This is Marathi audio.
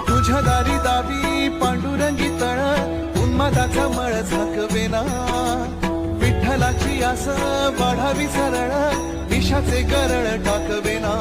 तुझ्या दारी दावी पांडुरंगी तळ उन्मादाचा मळ झाकवेना विठ्ठलाची आस वाढावी सरळ विषाचे गरळ टाकवेना